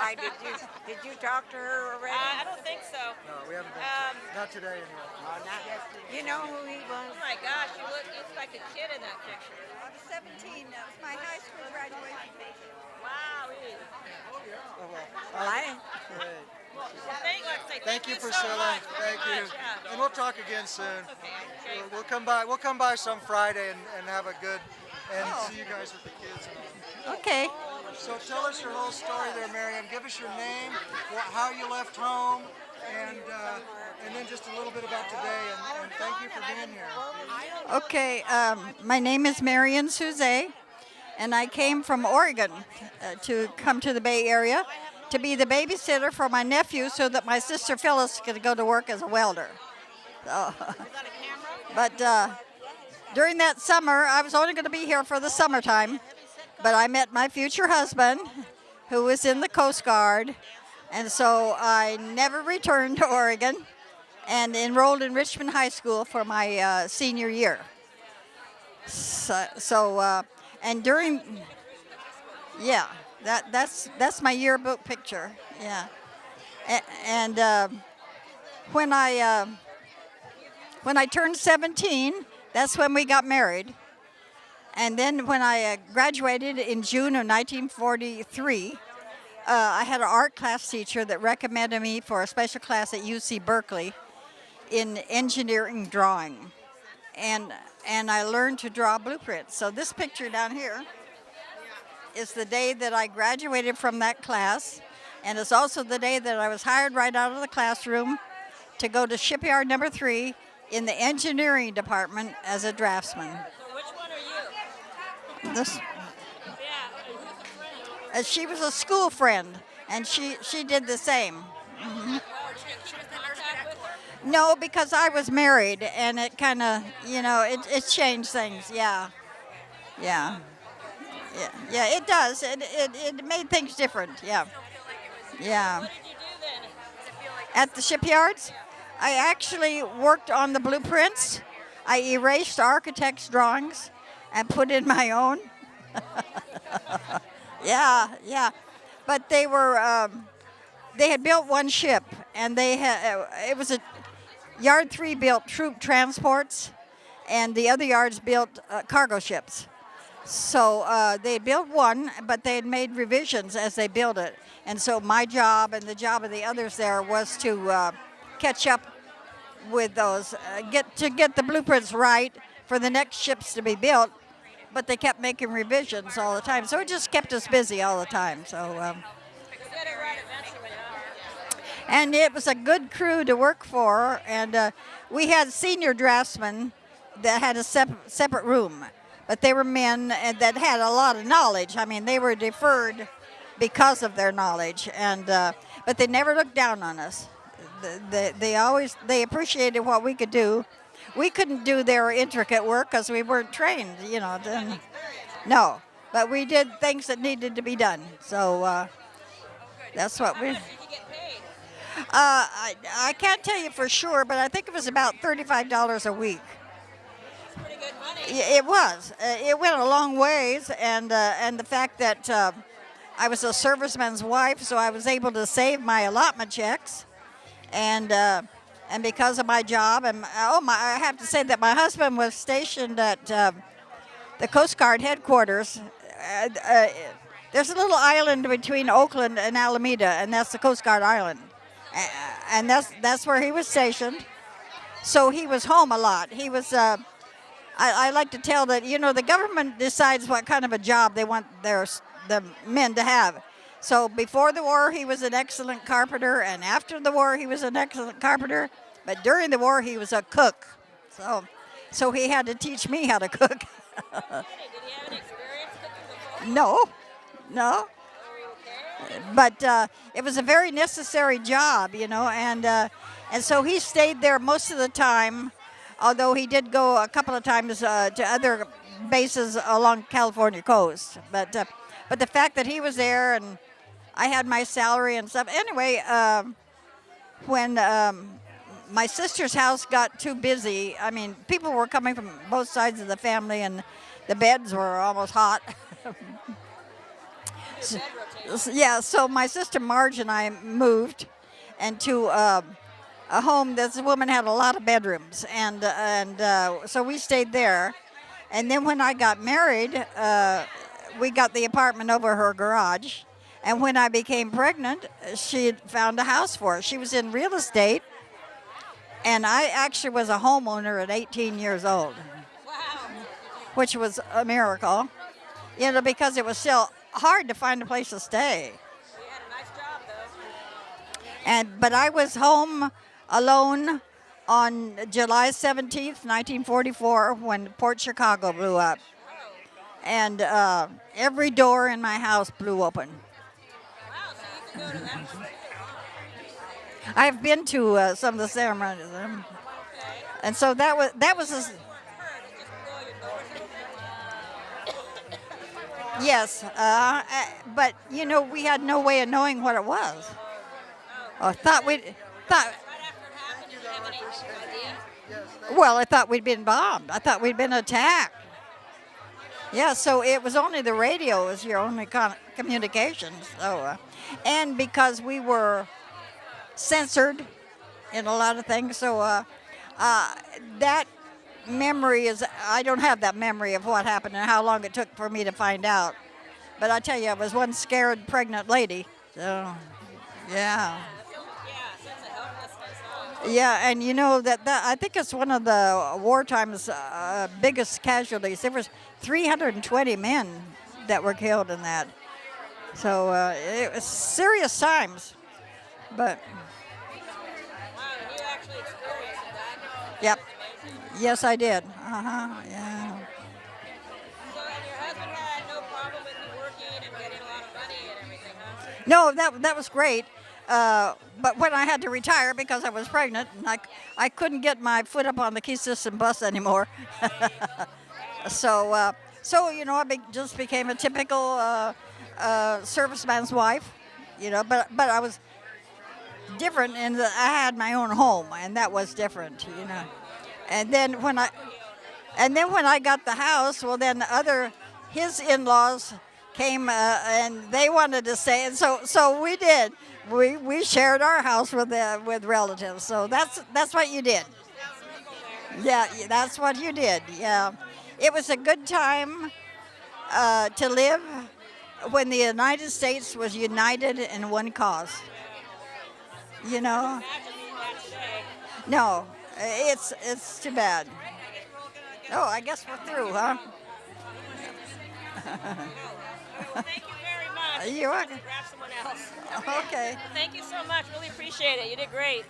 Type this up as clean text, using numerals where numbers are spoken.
Why did you talk to her already? I don't think so. No, we haven't been. Not today, anyway. Oh, not yesterday. You know who he was? Oh my gosh, you look like a kid in that picture. I was 17. That was my high school graduation picture. Wow. Oh, well. Well, Great. Well, thank Thank you, so Priscilla. much. Thank you. Much, yeah. And we'll talk again soon. Okay. We'll come by. We'll come by some Friday and have a good and see you guys with the kids. Okay. So tell us your whole story there, Marian. Give us your name, how you left home, and then just a little bit about today. And thank you for being here. Okay. My name is Marian Souze, and I came from Oregon to come to the Bay Area to be the babysitter for my nephew so that my sister Phyllis could go to work as a welder. So, but during that summer, I was only going to be here for the summertime, but I met my future husband, who was in the Coast Guard, and so I never returned to Oregon and enrolled in Richmond High School for my senior year. And during, yeah, that's my yearbook picture. Yeah, and when I turned 17, that's when we got married. And then when I graduated in June of 1943, I had an art class teacher that recommended me for a special class at UC Berkeley in engineering drawing. And I learned to draw blueprints. So this picture down here is the day that I graduated from that class, and it's also the day that I was hired right out of the classroom to go to shipyard number 3 in the engineering department as a draftsman. So which one are you? This, Yeah. Who's the friend? she was a school friend, and she did the same. Oh, did you keep in contact with her? No, because I was married, and it kind of, it changed things. Yeah. Yeah, it does. It made things different. Yeah. Yeah. What did you do then? At the shipyards, I actually worked on the blueprints. I erased architects' drawings and put in my own. Yeah. But they had built one ship, and it was a Yard 3 built troop transports, and the other yards built cargo ships. So they built one, but they had made revisions as they built it. And so my job and the job of the others there was to catch up with those, get the blueprints right for the next ships to be built. But they kept making revisions all the time, so it just kept us busy all the time. So, Get it right eventually, huh? and it was a good crew to work for. And we had senior draftsmen that had a separate room. But they were men that had a lot of knowledge. I mean, they were deferred because of their knowledge, but they never looked down on us. They appreciated what we could do. We couldn't do their intricate work because we weren't trained, No, but we did things that needed to be done. So that's what we. Did you get paid? I can't tell you for sure, but I think it was about $35 a week. Pretty good money. It was. It went a long ways, and the fact that I was a serviceman's wife, so I was able to save my allotment checks, and because of my job, and I have to say that my husband was stationed at the Coast Guard headquarters. There's a little island between Oakland and Alameda, and that's the Coast Guard Island, and that's where he was stationed. So he was home a lot. He was. I like to tell that, the government decides what kind of a job they want the men to have. So before the war, he was an excellent carpenter, and after the war, he was an excellent carpenter. But during the war, he was a cook. So he had to teach me how to cook. Did he have any experience cooking before? No. Or you okay? But it was a very necessary job, and so he stayed there most of the time. Although he did go a couple of times to other bases along California coast, but the fact that he was there and I had my salary and stuff. Anyway, when my sister's house got too busy, I mean, people were coming from both sides of the family, and the beds were almost hot. bed rotation. Yeah, so my sister Marge and I moved into a home. This woman had a lot of bedrooms, and so we stayed there. And then when I got married, we got the apartment over her garage. And when I became pregnant, she had found a house for us. She was in real estate, and I actually was a homeowner at 18 years old, Wow. which was a miracle, because it was still hard to find a place to stay. You had a nice job, though. But I was home alone on July 17th, 1944, when Port Chicago blew up. And every door in my house blew open. Wow, so you could go to that. I've been to some of the ceremonies, and so that was yes. But we had no way of knowing what it was. Thought. Right after it happened, did you have any idea? Well, I thought we'd been bombed. I thought we'd been attacked. Yeah, so it was only the radio was your only communication. So, and because we were censored in a lot of things, so that memory I don't have that memory of what happened and how long it took for me to find out. But I tell you, I was one scared pregnant lady. So, yeah. Sense of helplessness. Yeah, and that I think it's one of the wartime's biggest casualties. There was 320 men that were killed in that. So it was serious times. But Wow, and you actually experienced that. yep, That's amazing. yes, I did. Yeah. So, and your husband had no problem with you working and getting a lot of money and everything, huh? No, that was great. But when I had to retire because I was pregnant, and I couldn't get my foot up on the Key System bus anymore. So I just became a typical serviceman's wife, But I was different in that I had my own home, and that was different, And then when I got the house, well, then his in-laws came and they wanted to stay, and so we did. We shared our house with relatives. So that's what you did. Yeah, that's what you did. Yeah, it was a good time to live when the United States was united in one cause. No, it's too bad. Oh, I guess we're through, huh? Thank you very much. You're welcome. Grab someone else. Okay. Thank you so much. Really appreciate it. You did great.